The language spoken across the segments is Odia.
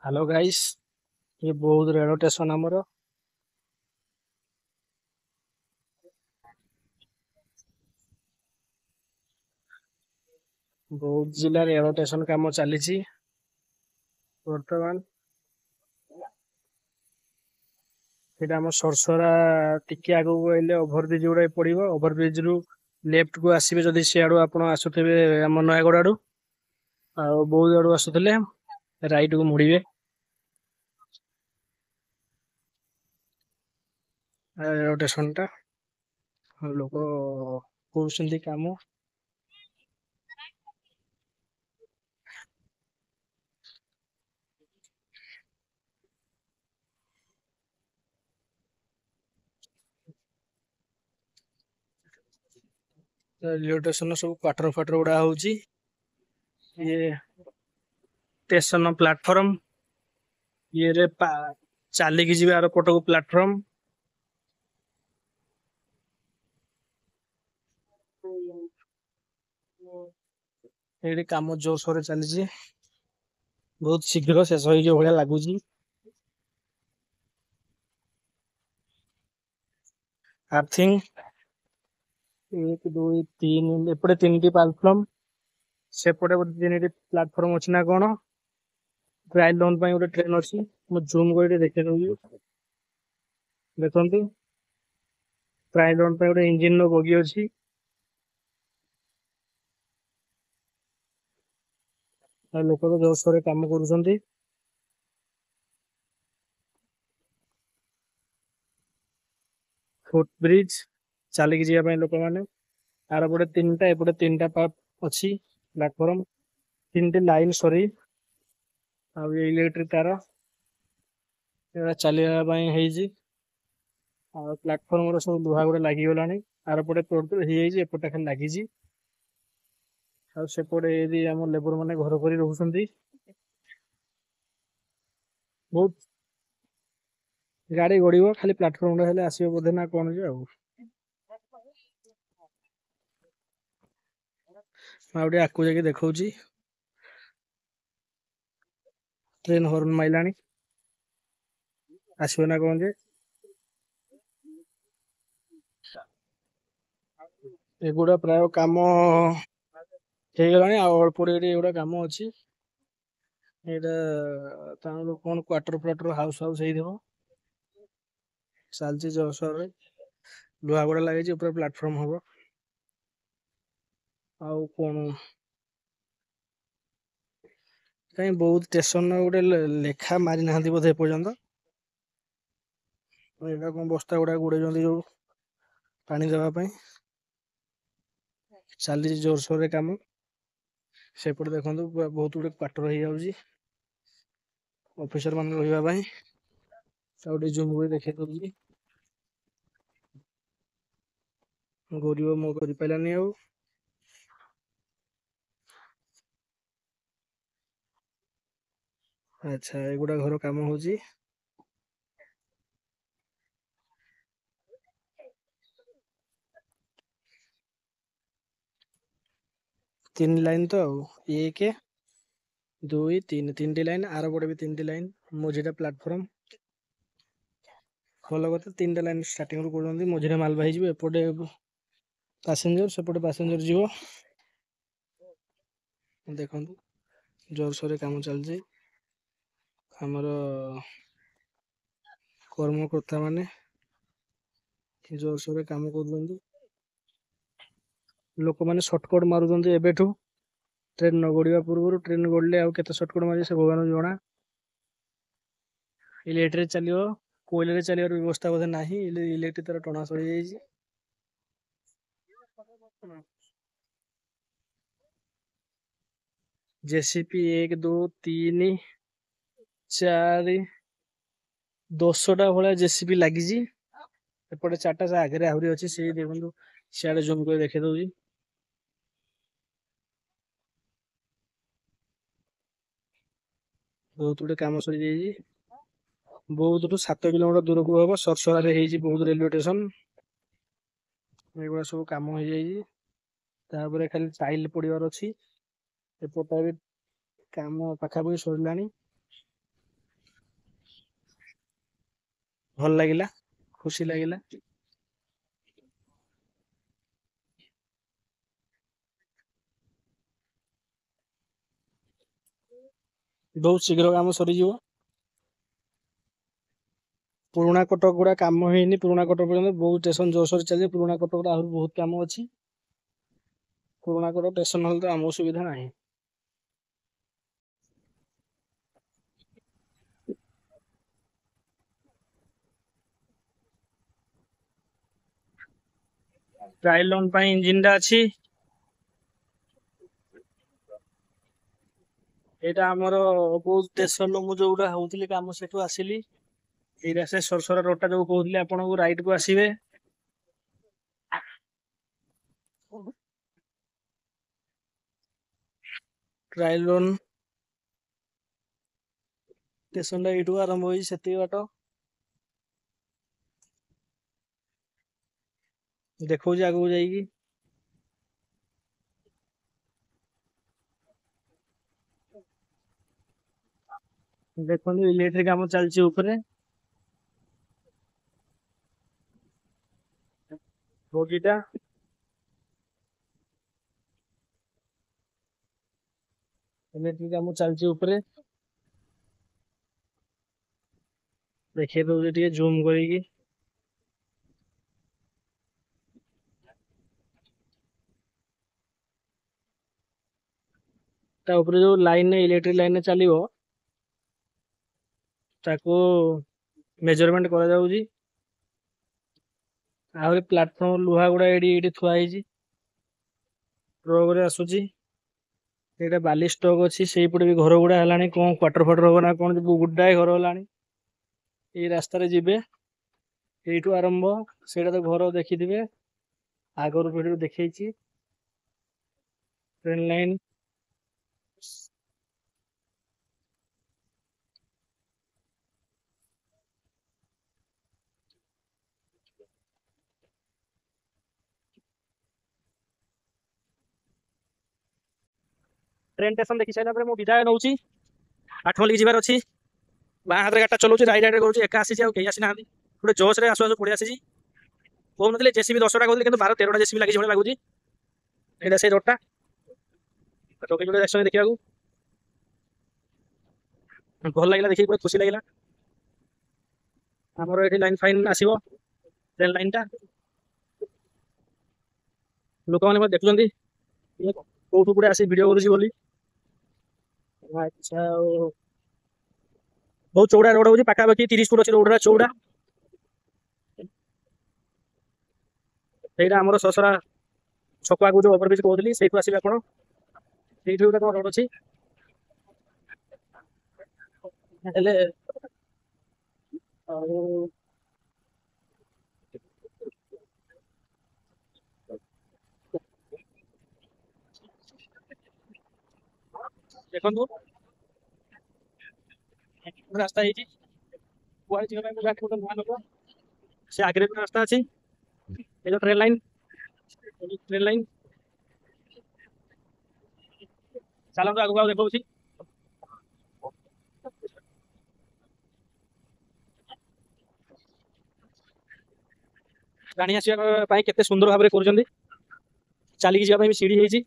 Hello guys. ये बौद्ध रेलवे स्टेशन आमर बौद्ध जिला रेलवे स्टेशन काम चली बर्तमान ସେଇଟା ଆମ ସରସରା ଟିକେ ଆଗକୁ ଗଲେ ଓଭରବ୍ରିଜ ଗୁଡା ପଡିବ। ଓଭରବ୍ରିଜ ରୁ ଲେଫ୍ଟ କୁ ଆସିବେ ଯଦି ସିଆଡୁ ଆପଣ ଆସୁଥିବେ ଆମ ନୟାଗଡ଼ ଆଡୁ, ଆଉ ବୌଦ୍ଧ ଆଡୁ ଆସୁଥିଲେ ରାଇଟ କୁ ମୁଡିବେ। ରେଲवे ସ୍ଟେସନ ଟା ଲୋକ କରୁଛନ୍ତି କାମ। ରେଲवे ସ୍ଟେସନ ସବୁ କ୍ୱାଟର ଫାଟର ଗୁଡା ହଉଛି। ଇଏ ଷ୍ଟେସନ ପ୍ଲାଟଫର୍ମ, ଇଏରେ ଚାଲିକି ଯିବେ ଆର ପଟକୁ ପ୍ଲାଟଫର୍ମ। ଏଇଠି କାମ ଜୋରସୋରରେ ଚାଲିଛି, ବହୁତ ଶୀଘ୍ର ଶେଷ ହେଇଯିବ ଭଳିଆ ଲାଗୁଛି। ଆର୍ଥିଂ 1 2 3 ଏପଟେ 3ଟି ପ୍ଲାଟଫର୍ମ, ସେପଟେ ଗୋଟେ 3ଟି ପ୍ଲାଟଫର୍ମ ଅଛି ନା କଣ। ଟ୍ରାଏଲ ରନ୍ ପାଇଁ ଗୋଟେ ଟ୍ରେନ ଅଛି। ମୁଁ ଜୁମ୍ କରି ଦେଖେଇ ଦଉଛି, ଦେଖନ୍ତୁ। ଟ୍ରାଏଲ ରନ୍ ପାଇଁ ଗୋଟେ ଇଞ୍ଜିନ ର ବଗି ଅଛି। ଆଉ ଲୋକ ତ ଜୋରସୋରରେ କାମ କରୁଛନ୍ତି। ଫୁଟବ୍ରିଜ ଚାଲିକି ଯିବା ପାଇଁ ଲୋକମାନେ। ଆର ପଟେ 3ଟା, ଏପଟେ 3ଟା ଅଛି ପ୍ଲାଟଫର୍ମ। 3ଟି ଲାଇନ ସରି, ଆଉ ଇଲେକ୍ଟ୍ରିକ ତାର ଏଗୁଡା ଚାଲିବା ପାଇଁ ହେଇଛି। ଆଉ ପ୍ଲାଟଫର୍ମ ର ସବୁ ଲୁହା ଗୁଡା ଲାଗିଗଲାଣି। ଆର ପଟେ ତୋड़ ହେଇଯାଇଛି, ଏପଟେ ଖାଲି ଲାଗିଛି। ଆଉ ସେପଟେ ଏଦି ଆମ ଲେବର ମାନେ ଘର କରି ରହୁଛନ୍ତି। ବହୁତ ଗାଡି ଗଡିବ, ଖାଲି ପ୍ଲାଟଫର୍ମ ଟା ହେଲେ ଆସିବ ବୋଧେ ନା କଣ ଯେ। ଆଉ ଟିକେ ଆଗକୁ ଯାଇକି ଦେଖଉଛି। ଟ୍ରେନ ହର୍ନ ମାଇଲାଣି, ଆସିବ ନା କଣ ଯେ। ଏଗୁଡା ପ୍ରାୟ କାମ ହେଇଗଲାଣି, ଆଉ ଅଳ୍ପ ଏଗୁଡା କାମ ଅଛି। ଏଇଟା ତାଙ୍କର କଣ କ୍ୱାଟର ଫ୍ୱାଟର ହାଉସ ହାଉସ ହେଇଥିବ। ଚାଲିଛି ଜୋରସୋରରେ, ଲୁହା ଗୁଡା ଲାଗିଛି, ଉପରେ ପ୍ଲାଟଫର୍ମ ହବ। ଆଉ କଣ କାଇଁ ବୌଦ୍ଧ ଷ୍ଟେସନ ଗୋଟେ ଲେଖା ମାରି ନାହାନ୍ତି ବୋଧେ ଏପର୍ଯ୍ୟନ୍ତ। ଏଇଟା କଣ ବସ୍ତା ଗୁଡା ଗୁଡେଇଛନ୍ତି ଯୋଉ ପାଣି ଦେବା ପାଇଁ। ଚାଲିଛି ଜୋରସୋରରେ କାମ। ସେପଟେ ଦେଖନ୍ତୁ ବହୁତ ଗୁଡେ କ୍ୱାଟର ହେଇଯାଉଛି ଅଫିସର ମାନେ ରହିବା ପାଇଁ। ଆଉ ଟିକେ ଜୁମ କରି ଦେଖେଇ ଦଉଛି। ଗରିବ ମୋ କରିପାରିଲାନି ଆଉ। ଆଚ୍ଛା, ଏଗୁଡା ଘର କାମ ହଉଛି। ତିନି ଲାଇନ ତ, ଆଉ 1 2 3, 3ଟି ଲାଇନ। ଆର ପଟେ ବି 3ଟି ଲାଇନ। ମଝିଟା ପ୍ଲାଟଫର୍ମ। ଭଲ କଥା, 3ଟା ଲାଇନ ଷ୍ଟାର୍ଟିଂ ରୁ କରୁଛନ୍ତି। ମଝିରେ ମାଲବାହୀ ଯିବ, ଏପଟେ ପାସେଞ୍ଜର, ସେପଟେ ପାସେଞ୍ଜର ଯିବ। ଦେଖନ୍ତୁ ଜୋରସୋରରେ କାମ ଚାଲିଛି। ଆମର କର୍ମକର୍ତ୍ତା ମାନେ ଜୋରସୋରରେ କାମ କରୁଛନ୍ତି। ଲୋକମାନେ ସର୍ଟକଟ ମାରୁଛନ୍ତି ଏବେଠୁ, ଟ୍ରେନ ନ ଗଡିବା ପୂର୍ବରୁ। ଟ୍ରେନ ଗଡିଲେ ଆଉ କେତେ ସର୍ଟକଟ ମାରିବେ ସେ ଭଗବାନଙ୍କୁ ଜଣା। ଇଲେକ୍ଟ୍ରିରେ ଚାଲିବ, କୋଇଲାରେ ଚାଲିବାର ବ୍ୟବସ୍ଥା ବୋଧେ ନାହିଁ। ଇଲେକ୍ଟ୍ରି ତାର ଟଣା ସରିଯାଇଛି। ଜେସିପି 1 2 3 4 10ଟା ଭଳିଆ ଜେସିପି ଲାଗିଛି। ଏପଟେ 4ଟା, ସେ ଆଗରେ ଆହୁରି ଅଛି। ସେଇ ଦେଖନ୍ତୁ, ସିଆଡେ ଜୁମ କରି ଦେଖେଇ ଦଉଛି। ବହୁତ ଗୁଡେ କାମ ସରିଯାଇଛି। ବୌଦ୍ଧଠୁ 7 କିଲୋମିଟର ଦୂରକୁ ହବ, ସରସରାରେ ହେଇଛି ବୌଦ୍ଧ ରେଲୱେ ଷ୍ଟେସନ। ଏଗୁଡା ସବୁ କାମ ହେଇଯାଇଛି। ତାପରେ ଖାଲି ଟାଇଲ ପଡିବାର ଅଛି। ଏପଟା ବି କାମ ପାଖାପାଖି ସରିଲାଣି। ଭଲ ଲାଗିଲା, ଖୁସି ଲାଗିଲା। ବହୁତ ଶୀଘ୍ର କାମ ସରିଯିବ। ପୁରୁଣା କଟକ ଗୁଡା କାମ ହେଇନି, ପୁରୁଣା କଟକ ପର୍ଯ୍ୟନ୍ତ ବହୁତ ଷ୍ଟେସନ ଜୋରସୋରରେ ଚାଲିଛି। ପୁରୁଣା କଟକରେ ଆହୁରି ବହୁତ କାମ ଅଛି। ପୁରୁଣା କଟକ ଷ୍ଟେସନ ହେଲେ ତ ଆମକୁ ସୁବିଧା ନାହିଁ। ଟ୍ରାଏଲ ରନ୍ ପାଇଁ ଇଞ୍ଜିନ ଟା ଅଛି। ଏଇଟା ଆମର ବହୁତ ଷ୍ଟେସନ ମୁଁ ଯୋଉଟା ହଉଥିଲି କାମ ସେଠୁ ଆସିଲି। ଏଇଟା ସେ ସରସରା ରୋଡ ଟା ଯୋଉ କହୁଥିଲି ଆପଣଙ୍କୁ, ରାଇଟ କୁ ଆସିବେ। ଟ୍ରାଏଲ ରନ୍ ଷ୍ଟେସନ ଟା ଏଇଠୁ ଆରମ୍ଭ ହେଇଛି ସେତିକି ବାଟ। ଦେଖଉଛି ଆଗକୁ ଯାଇକି। ଦେଖନ୍ତୁ ଇଲେକ୍ଟ୍ରିକ କାମ ଚାଲିଛି ଉପରେ। ବଗିଟା ଇଲେକ୍ଟ୍ରିକ କାମ ଚାଲିଛି ଉପରେ। ଦେଖେଇ ଦଉଛି ଟିକେ ଜୁମ କରିକି। ତା ଉପରେ ଯୋଉ ଲାଇନରେ ଇଲେକ୍ଟ୍ରିକ ଲାଇନରେ ଚାଲିବ, ତାକୁ ମେଜରମେଣ୍ଟ କରାଯାଉଛି। ଆହୁରି ପ୍ଲାଟଫର୍ମ ଲୁହା ଗୁଡା ଏଇଠି ଏଇଠି ଥୁଆ ହେଇଛି। ଟ୍ରକରେ ଆସୁଛି। ଏଇଟା ବାଲି ଷ୍ଟକ୍ ଅଛି। ସେଇପଟେ ବି ଘର ଗୁଡା ହେଲାଣି, କଣ କ୍ୱାଟର ଫାଟର ହବ ନା କଣ, ଗୁଡାଏ ଘର ହେଲାଣି। ଏଇ ରାସ୍ତାରେ ଯିବେ, ଏଇଠୁ ଆରମ୍ଭ। ସେଇଟା ତ ଘର ଦେଖିଥିବେ, ଆଗରୁ ଭିଡିଓ ଦେଖେଇଛି। Train line. ଟ୍ରେନ ଷ୍ଟେସନ ଦେଖି ସାରିଲା ପରେ ମୁଁ ବିଦାୟ ନଉଛି। ଆଠମଲ୍ଲିକ ଯିବାର ଅଛି। ବାଁ ହାତରେ ଗାଡିଟା ଚଲାଉଛି, ରାଇଟ ହାତରେ କରୁଛି। ଏକା ଆସିଛି, ଆଉ କେହି ଆସିନାହାନ୍ତି। ଗୋଟେ ଜୋସରେ ଆସୁ ଆସୁ ପଳେଇ ଆସିଛି। କହୁନଥିଲେ ଜେସିବି 10ଟା କହୁଥିଲେ, କିନ୍ତୁ 12-13ଟା ଜେସିବି ଲାଗିଛି ଭଳିଆ ଲାଗୁଛି। ଏଇଟା ସେଇ ରୋଡଟା ଦେଖିବାକୁ ଭଲ ଲାଗିଲା, ଦେଖିକି ପୁରା ଖୁସି ଲାଗିଲା। ଆମର ଏଠି ଲାଇନ ଫାଇନ ଆସିବ, ଟ୍ରେନ ଲାଇନ ଟା। ଲୋକମାନେ ମଧ୍ୟ ଦେଖୁଛନ୍ତି କୋଉଠୁ ଗୋଟେ ଆସି ଭିଡିଓ କରୁଛି ବୋଲି। ଆଚ୍ଛା, ଆଉ ବହୁତ ଚଉଡା ରୋଡ ହଉଛି, ପାଖାପାଖି 30 ଫୁଟ ଅଛି ରୋଡ ଚଉଡା। ସେଇଟା ଆମର ସସରା ଛକ ଆଗକୁ ଯୋଉ ଓଭରବ୍ରିଜ କହୁଥିଲି, ସେଇଠୁ ଆସିବେ ଆପଣ। ସେଇଠୁ ଗୋଟେ କଣ ରୋଡ ଅଛି ହେଲେ, ଆଉ ଦେଖନ୍ତୁ ରାସ୍ତା ହେଇଛି, କୁଆଡେ ଯିବା ପାଇଁ ଗୋଟେ ନୂଆ ଲୋକ। ସେ ଆଗରେ ଗୋଟେ ରାସ୍ତା ଅଛି, ଏ ଯୋଉ ଟ୍ରେନ ଲାଇନ, ଟ୍ରେନ ଲାଇନ। ଚାଲନ୍ତୁ ଆଗକୁ, ଆଉ ଦେଖଉଛି। ପାଣି ଆସିବା ପାଇଁ କେତେ ସୁନ୍ଦର ଭାବରେ କରୁଛନ୍ତି। ଚାଲିକି ଯିବା ପାଇଁ ବି ସିଢି ହେଇଛି।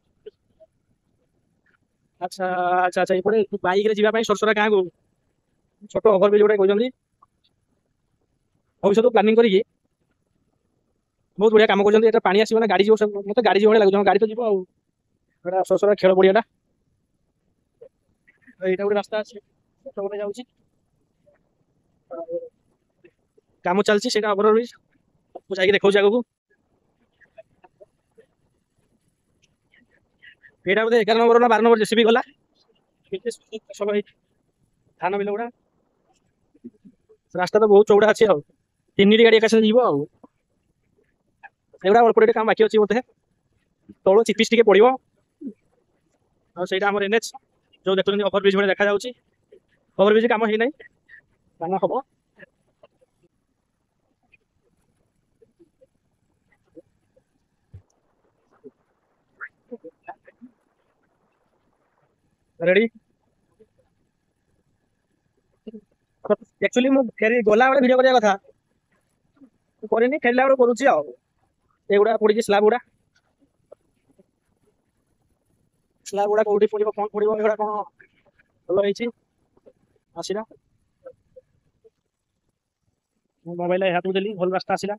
ଆଚ୍ଛା ଆଚ୍ଛା ଆଚ୍ଛା, ଏପଟେ ବାଇକରେ ଯିବା ପାଇଁ ସରସରା ଗାଁକୁ ଛୋଟ ଓଭରବ୍ରିଜ ଗୋଟେ କହିଛନ୍ତି। ଭବିଷ୍ୟତ ପ୍ଲାନିଂ କରିକି ବହୁତ ବଢିଆ କାମ କରୁଛନ୍ତି। ଏଟା ପାଣି ଆସିବ ନା ଗାଡି ଯିବ, ମତେ ଗାଡି ଯିବ ଭଳିଆ ଲାଗୁଛି। ଗାଡି ତ ଯିବ ଆଉ। ଏଟା ସରସରା ଖେଳ ପଡିଆଟା। ଏଇଟା ଗୋଟେ ରାସ୍ତା ଅଛି, ଗୋଟେ ଯାଉଛି। କାମ ଚାଲିଛି, ସେଇଟା ଓଭରବ୍ରିଜ। ମୁଁ ଯାଇକି ଦେଖଉଛି ଆଗକୁ। ଏଇଟା ବୋଧେ 11 ନମ୍ବର ନା 12 ନମ୍ବର ଜେସିବି ଗଲା। ସବୁ ହେଇଛି ଧାନ ବିଲ ଗୁଡା। ରାସ୍ତା ତ ବହୁତ ଚଉଡା ଅଛି, ଆଉ 3ଟି ଗାଡି ଏକା ସାଙ୍ଗେ ଯିବ ଆଉ। ଏଗୁଡା ଅଳ୍ପ ଟିକେ କାମ ବାକି ଅଛି ବୋଧେ। ତଳୁ ଚିପିସ ଟିକେ ପଡିବ। ଆଉ ସେଇଟା ଆମର ଏନ୍ଏଚ, ଯୋଉ ଦେଖୁଛନ୍ତି ଓଭରବ୍ରିଜ ଭଳିଆ ଦେଖାଯାଉଛି। ଓଭରବ୍ରିଜ କାମ ହେଇନାହିଁ, କାମ ହବ। ରେଡି। ଆକ୍ଚୁଆଲି ମୁଁ ଫେରି ଗଲାବେଳେ ଭିଡିଓ କରିବା କଥା, କରିନି ଖେଳିଲା ବେଳେ କରୁଛି ଆଉ ଏଗୁଡ଼ା ପଡ଼ିଛି ସ୍ଲାବ୍ ଗୁଡ଼ା କୋଉଠି ପଡ଼ିବ କ'ଣ ପଡ଼ିବ ଏଗୁଡ଼ା କ'ଣ ଭଲ ହେଇଛି ଆସିଲା ମୁଁ ମୋବାଇଲ ହାତକୁ ଦେଲି ଭଲ ରାସ୍ତା ଆସିଲା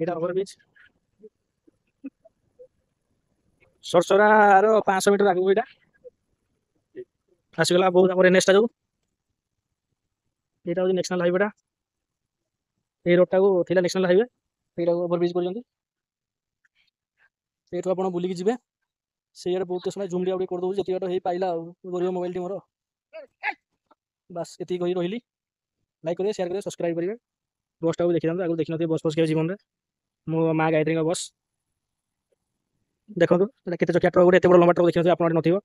ଏଇଟା ଓଭର ବ୍ରିଜ ସରସରାର 500 ମିଟର ଆଗକୁ ଏଇଟା ଆସିଗଲା ବହୁତ ଆମର ଏନ୍ଏଚଟା ଯୋଉ ଏଇଟା ହେଉଛି ନ୍ୟାସନାଲ ହାଇୱେଟା এই ରୋଡଟାକୁ ଥିଲା ନ୍ୟାସନାଲ ହାଇୱେ ସେଇଟାକୁ ଓଭର ବ୍ରିଜ କରିଛନ୍ତି ସେଇଠୁ ଆପଣ ବୁଲିକି ଯିବେ ସେଇଆଡ଼େ ବହୁତ ସମୟ ଜୁମ୍ ଟିକେ କରିଦେଉଛି ଯେତିକି ବାଟ ହେଇ ପାଇଲା ଆଉ ଗରିବ ମୋବାଇଲଟି ମୋର ବାସ୍ ଏତିକି କହି ରହିଲି ଲାଇକ୍ କରିବେ ସେୟାର କରିବେ ସବସ୍କ୍ରାଇବ୍ କରିବେ ବସ୍ଟାକୁ ଦେଖିଥାନ୍ତୁ ଆଗରୁ ଦେଖିନଥିବେ ବସ୍ କେବେ ଜୀବନରେ ମୋ ମା ଗାୟତ୍ରୀଙ୍କ ବସ୍ ଦେଖନ୍ତୁ ଏଇଟା କେତେ ଚକିଆ ଟ୍ରକ୍ ଗୋଟେ ଏତେ ବଡ଼ ଲମ୍ବା ଟ୍ରକ୍ ଦେଖିନଥିବେ ଆପଣ ନଥିବ